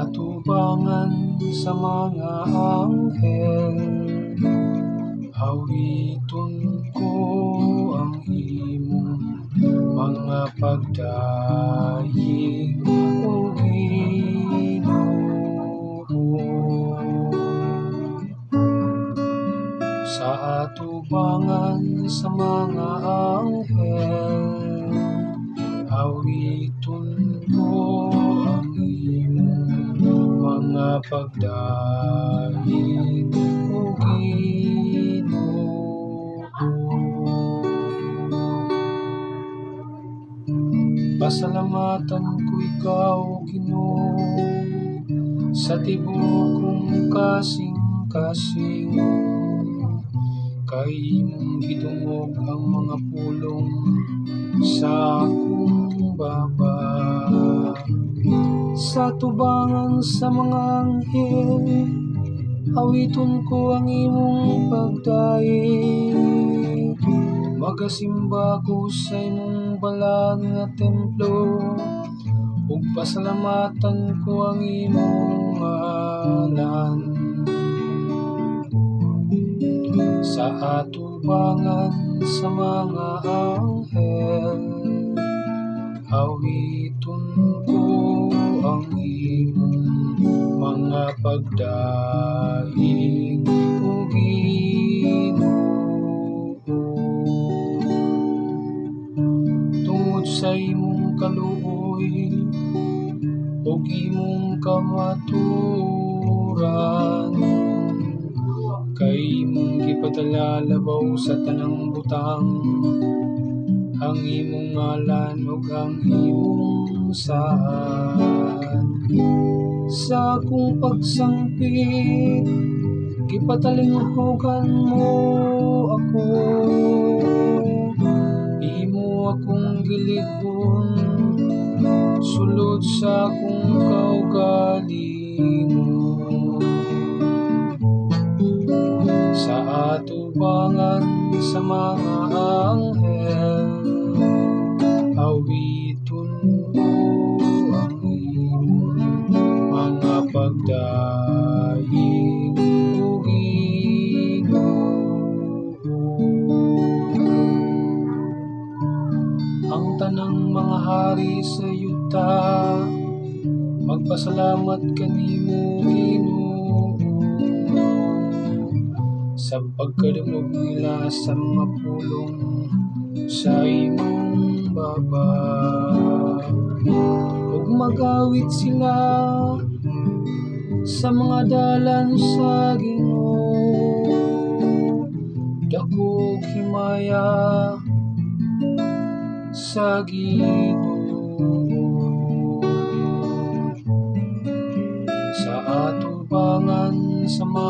atubangan sa mga anghel, hawiton ko ang imong mga pagdaing, O Ginoo. Sa atubangan sa mga anghel, hawiton ko ang imong mga pagdaing, O Ginoo. Pasalamatan ko ikaw, Ginoo, sa tibuok kong kasing-kasing, kay imong gidungog ang mga pulong sa akong baba. Sa tubangan sa mga anghel, hawiton ko ang imong pagdaing, magasimba ko sa imong balaan nga templo, ug pasalamatan ko ang imong ngalan. Sa atubangan sa mga anghel, hawiton ko ang imong mga pagdaing, O Ginoo. Tungod sa imong kaluoy ug imong kamaturan, kay imong gipadala labaw sa tanang butang ang imong ngalan ug ang imong saan. Sa akong pagsangpit, gipatalinghogan mo ako, imo akong giligon sulod sa akong kaugalingon. Sa atubangan sa mga anghel, hawiton ko ang imong mga pagdaing, O Ginoo. Ang tanang mga hari sa yuta, magpasalamat kanimo, Ginoo, sa pagkadungog nila sa mga pulong sa imong baba. Ug magawit sila sa mga dalan sa Ginoo, dako ug himaya sa Ginoo. Sa atubangan sa mga